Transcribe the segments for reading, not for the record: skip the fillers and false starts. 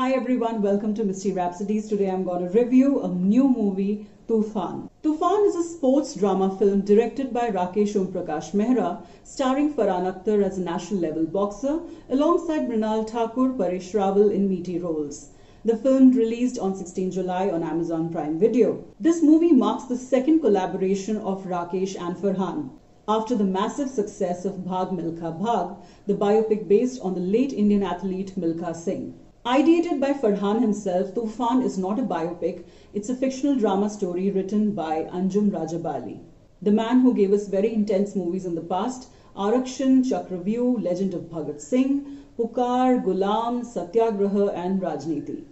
Hi everyone, welcome to Misty Rhapsodies. Today I'm going to review a new movie, Toofan. Toofan is a sports drama film directed by Rakesh Prakash Mehra, starring Farhan Akhtar as a national level boxer, alongside Mrinal Thakur, Paresh Rawal in meaty roles. The film released on 16 July on Amazon Prime Video. This movie marks the second collaboration of Rakesh and Farhan, after the massive success of Bhaag Milkha Bhaag, the biopic based on the late Indian athlete Milkha Singh. Ideated by Farhan himself, Toofan is not a biopic, it's a fictional drama story written by Anjum Rajabali, the man who gave us very intense movies in the past: Arakshan, Chakravyuh, Legend of Bhagat Singh, Pukar, Gulam, Satyagraha and Rajniti.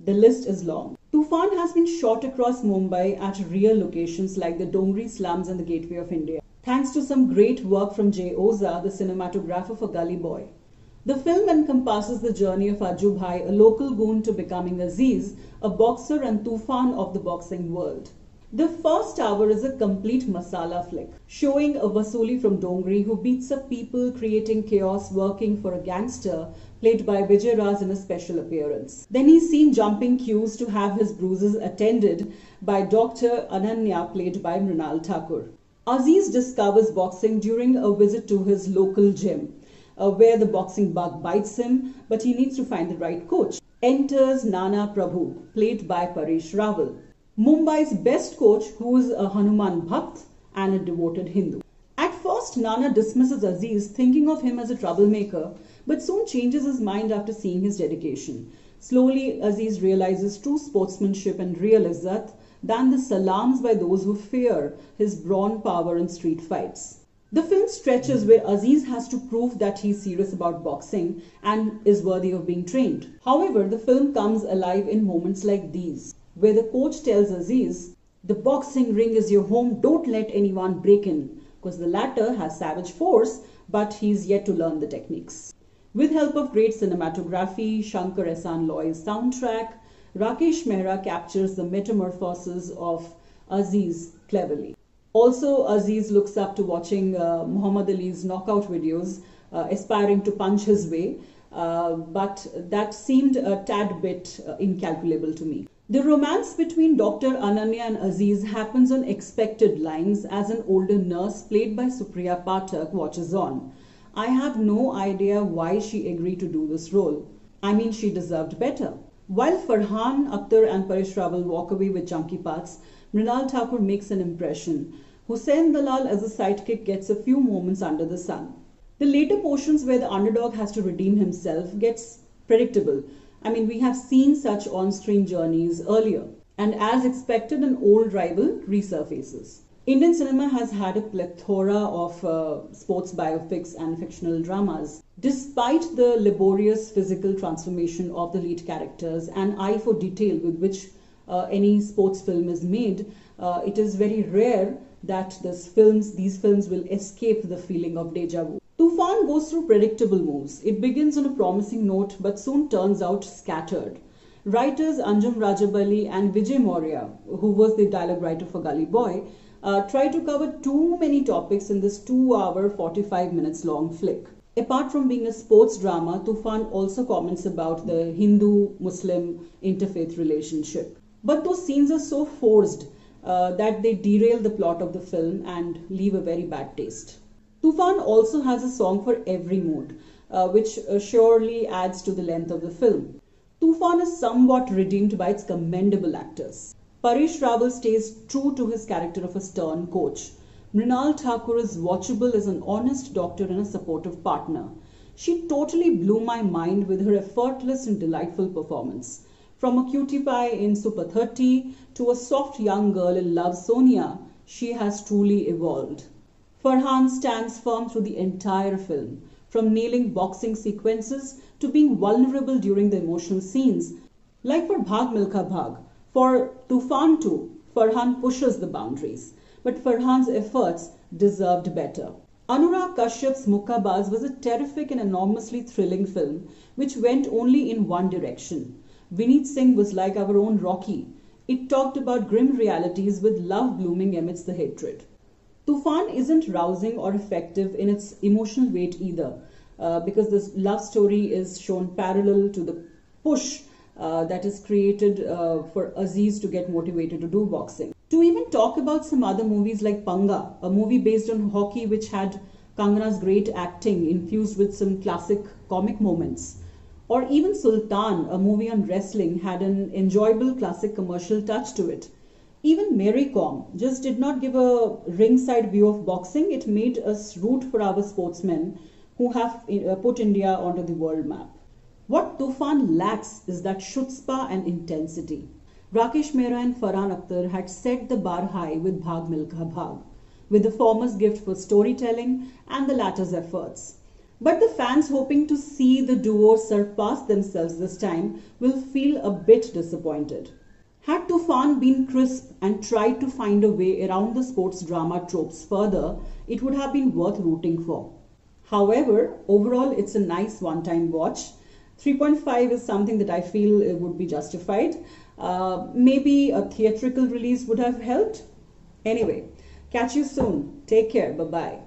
The list is long. Toofan has been shot across Mumbai at real locations like the Dongri slums and the Gateway of India, thanks to some great work from Jay Oza, the cinematographer for Gully Boy. The film encompasses the journey of Ajju Bhai, a local goon, to becoming Aziz, a boxer and Toofan of the boxing world. The first hour is a complete masala flick, showing a Vasuli from Dongri who beats up people, creating chaos, working for a gangster played by Vijay Raj in a special appearance. Then he's seen jumping queues to have his bruises attended by Dr. Ananya, played by Mrinal Thakur. Aziz discovers boxing during a visit to his local gym, where the boxing bug bites him, but he needs to find the right coach. Enters Nana Prabhu, played by Paresh Rawal, Mumbai's best coach, who is a Hanuman Bhakt and a devoted Hindu. At first, Nana dismisses Aziz, thinking of him as a troublemaker, but soon changes his mind after seeing his dedication. Slowly, Aziz realizes true sportsmanship and real izzat than the salams by those who fear his brawn power in street fights. The film stretches where Aziz has to prove that he's serious about boxing and is worthy of being trained. However, the film comes alive in moments like these, where the coach tells Aziz, "The boxing ring is your home, don't let anyone break in," because the latter has savage force, but he's yet to learn the techniques. With help of great cinematography, Shankar Ehsaan Loy's soundtrack, Rakesh Mehra captures the metamorphosis of Aziz cleverly. Also, Aziz looks up to watching Muhammad Ali's knockout videos, aspiring to punch his way, but that seemed a tad bit incalculable to me. The romance between Dr. Ananya and Aziz happens on expected lines as an older nurse played by Supriya Pathak watches on. I have no idea why she agreed to do this role. I mean, she deserved better. While Farhan Akhtar and Paresh Rawal walk away with junkie parts, Mrinal Thakur makes an impression. Hussain Dalal as a sidekick gets a few moments under the sun. The later portions where the underdog has to redeem himself gets predictable. I mean, we have seen such on-screen journeys earlier, and as expected, an old rival resurfaces. Indian cinema has had a plethora of sports biopics and fictional dramas. Despite the laborious physical transformation of the lead characters and eye for detail with which any sports film is made, it is very rare that these films will escape the feeling of deja vu. Toofan goes through predictable moves. It begins on a promising note but soon turns out scattered. Writers Anjum Rajabali and Vijay Maurya, who was the dialogue writer for Gully Boy, try to cover too many topics in this 2-hour 45 minutes long flick. Apart from being a sports drama, Toofan also comments about the Hindu-Muslim interfaith relationship. But those scenes are so forced that they derail the plot of the film and leave a very bad taste. Toofan also has a song for every mood, which surely adds to the length of the film. Toofan is somewhat redeemed by its commendable actors. Paresh Rawal stays true to his character of a stern coach. Mrinal Thakur is watchable as an honest doctor and a supportive partner. She totally blew my mind with her effortless and delightful performance. From a cutie pie in Super 30 to a soft young girl in Love Sonia, she has truly evolved. Farhan stands firm through the entire film, from nailing boxing sequences to being vulnerable during the emotional scenes. Like for Bhaag Milkha Bhaag, for Toofan too, Farhan pushes the boundaries, but Farhan's efforts deserved better. Anurag Kashyap's Mukkabaz was a terrific and enormously thrilling film which went only in one direction. Vineet Singh was like our own Rocky. It talked about grim realities with love blooming amidst the hatred. Toofan isn't rousing or effective in its emotional weight either, because this love story is shown parallel to the push that is created for Aziz to get motivated to do boxing. To even talk about some other movies like Panga, a movie based on hockey which had Kangana's great acting infused with some classic comic moments. Or even Sultan, a movie on wrestling, had an enjoyable classic commercial touch to it. Even Mary Kom just did not give a ringside view of boxing, it made us root for our sportsmen who have put India onto the world map. What Tufan lacks is that chutzpah and intensity. Rakesh Mehra and Farhan Akhtar had set the bar high with Bhag Milkha Bhag, with the former's gift for storytelling and the latter's efforts. But the fans hoping to see the duo surpass themselves this time will feel a bit disappointed. Had Tufan been crisp and tried to find a way around the sports drama tropes further, it would have been worth rooting for. However, overall it's a nice one-time watch. 3.5 is something that I feel would be justified. Maybe a theatrical release would have helped. Anyway, catch you soon. Take care. Bye-bye.